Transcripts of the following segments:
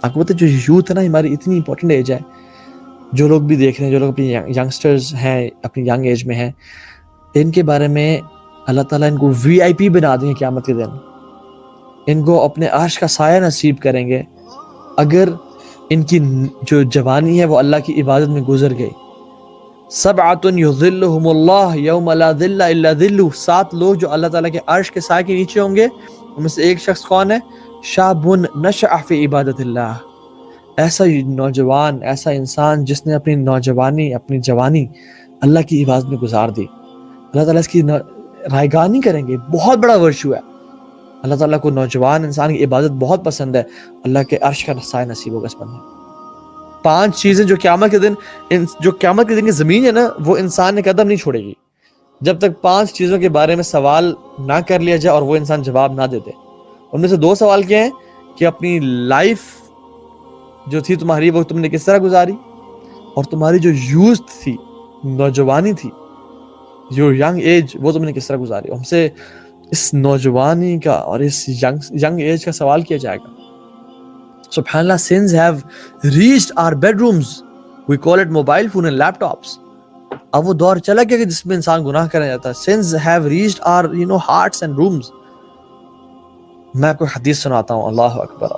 آپ کو پتہ ہے جو یوتھ ہے نا ہماری اتنی امپورٹنٹ ایج ہے, جو لوگ بھی دیکھ رہے ہیں, جو لوگ اپنی ینگسٹرز ہیں اپنی ینگ ایج میں ہیں, ان کے بارے میں اللہ تعالیٰ ان کو VIP بنا دیں گے قیامت کے دن, ان کو اپنے عرش کا سایہ نصیب کریں گے اگر ان کی جو جوانی ہے وہ اللہ کی عبادت میں گزر گئی. سبعۃ یظلھم اللہ یوم لا ظل الا ظلہ, 7 لوگ جو اللہ تعالیٰ کے عرش کے سائے کے نیچے ہوں گے, ان میں سے ایک شخص کون ہے؟ شاب نشأ فی عبادت اللہ, ایسا نوجوان, ایسا انسان جس نے اپنی نوجوانی, اپنی جوانی اللہ کی عبادت میں گزار دی. اللہ تعالیٰ اس کی رائیگاہ نہیں کریں گے, بہت بڑا ورچو ہے. اللہ تعالیٰ کو نوجوان انسان کی عبادت بہت پسند ہے, اللہ کے عرش کا سایہ نصیب ہوگا اس بندے. 5 چیزیں جو قیامت کے دن کی زمین ہے نا, وہ انسان نے قدم نہیں چھوڑے گی جب تک 5 چیزوں کے بارے میں سوال نہ کر لیا جائے اور وہ انسان جواب نہ دیتے. ان میں سے 2 سوال کیا ہیں کہ اپنی لائف جو تھی تمہاری وہ تم نے کس طرح گزاری, اور تمہاری جو یوتھ تھی, نوجوانی تھی, جو ینگ ایج, وہ تم نے کس طرح گزاری. ہم سے اس نوجوانی کا اور اس ینگ ایج کا سوال کیا جائے گا. سبحان اللہ, sins have reached our bedrooms. We call it mobile phone and laptops. اب وہ دور چلا گیا کہ جس میں انسان گناہ کرنے جاتا ہے. Sins have reached our hearts and rooms. میں کوئی حدیث سناتا ہوں, اللہ اکبر.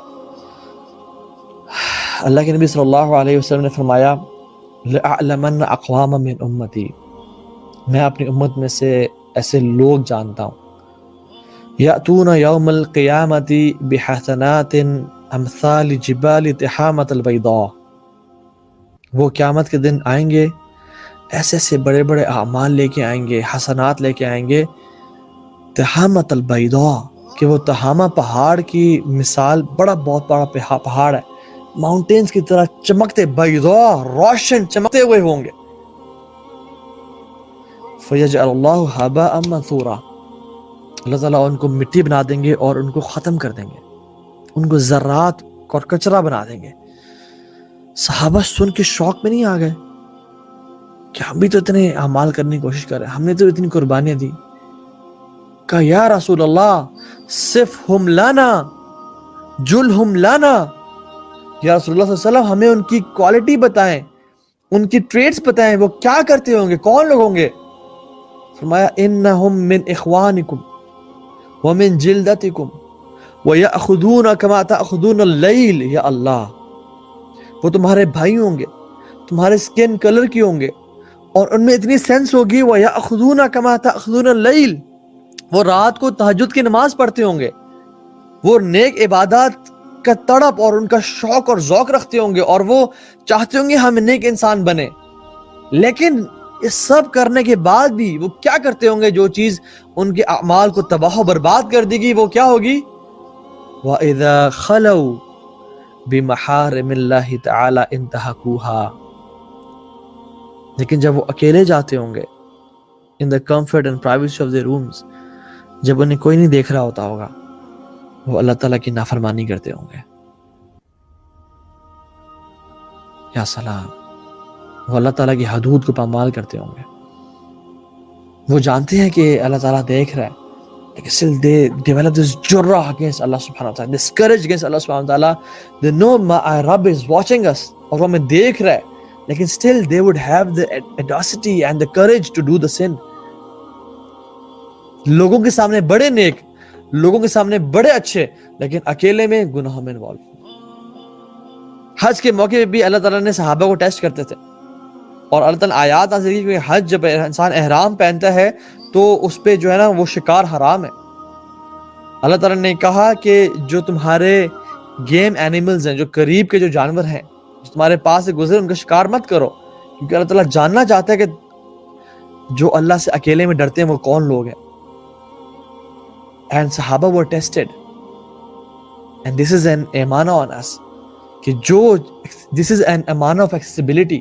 اللہ کے نبی صلی اللہ علیہ وسلم نے فرمایا, لأعلمن اقوام من امتی, میں اپنی امت میں سے ایسے لوگ جانتا ہوں, یأتون یوم القیامت بحسنات امثال جبال تحامۃ البیضاء, وہ قیامت کے دن آئیں گے ایسے ایسے بڑے بڑے اعمال لے کے آئیں گے, حسنات لے کے آئیں گے, تحامۃ البیضاء, کہ وہ تہامہ پہاڑ کی مثال, بہت بڑا پہاڑ ہے, ماؤنٹینز کی طرح چمکتے, بیضاء, روشن چمکتے ہوئے ہوں گے. فیجعل اللہ ہباء منثورا, اللہ تعالیٰ ان کو مٹی بنا دیں گے اور ان کو ختم کر دیں گے, ان کو ذرات اور کچرا بنا دیں گے. صحابہ سن کے شوق میں نہیں آ گئے کہ ہم بھی تو اتنے اعمال کرنے کی کوشش کر رہے ہیں, ہم نے تو اتنی قربانیاں دی. کہا یا رسول اللہ صفہم لنا جلہم لنا, یا رسول اللہ صلی اللہ علیہ وسلم ہمیں ان کی کوالٹی بتائیں, ان کی ٹریٹس بتائیں, وہ کیا کرتے ہوں گے, کون لوگ ہوں گے. فرمایا انہم من اخوانکم ومن جلدتکم وَيَأْخُذُونَ كَمَا تَأْخُذُونَ اللَّيْلِ, یا اللہ وہ تمہارے بھائی ہوں گے, تمہارے سکن کلر کی ہوں گے, اور ان میں اتنی سینس ہوگی, وَيَأْخُذُونَ كَمَا تَأْخُذُونَ اللَّيْلِ, وہ رات کو تہجد کی نماز پڑھتے ہوں گے, وہ نیک عبادات کا تڑپ اور ان کا شوق اور ذوق رکھتے ہوں گے, اور وہ چاہتے ہوں گے ہم نیک انسان بنے. لیکن یہ سب کرنے کے بعد بھی وہ کیا کرتے ہوں گے, جو چیز ان کے اعمال کو تباہ و برباد کر دے گی, وہ کیا ہوگی؟ وَإِذَا خَلَوْا بِمَحَارِمِ اللَّهِ تَعَالَى انْتَهَكُوهَا, لیکن جب وہ اکیلے جاتے ہوں گے, in the comfort and privacy of their rooms, جب انہیں کوئی نہیں دیکھ رہا ہوتا ہوگا, وہ اللہ تعالیٰ کی نافرمانی کرتے ہوں گے. یا سلام, وہ اللہ تعالیٰ کی حدود کو پامال کرتے ہوں گے. وہ جانتے ہیں کہ اللہ تعالیٰ دیکھ رہا ہے, لیکن still they develop this jurrah against Allah subhanahu wa ta'ala, this courage against Allah subhanahu wa ta'ala. They know my Rabb is watching us, اور وہ ہمیں دیکھ رہا ہے, لیکن still they would have the audacity and the courage to do the sin. لوگوں کے سامنے بڑے نیک, لوگوں کے سامنے بڑے اچھے, لیکن اکیلے میں گناہوں میں انوالو. حج کے موقع پہ بھی اللہ تعالیٰ نے صحابہ کو ٹیسٹ کرتے تھے, اور اللہ تعالیٰ آیات نازل کی کہ حج جب انسان احرام پہنتا ہے تو اس پہ جو ہے نا وہ شکار حرام ہے. اللہ تعالیٰ نے کہا کہ جو تمہارے گیم اینیملز ہیں, جو قریب کے جو جانور ہیں, جو تمہارے پاس سے گزرے, ان کا شکار مت کرو, کیونکہ اللہ تعالیٰ جاننا چاہتا ہے کہ جو اللہ سے اکیلے میں ڈرتے ہیں وہ کون لوگ ہیں. And صحابہ were tested, and this is an amana on us, کہ جو this is an amana of accessibility,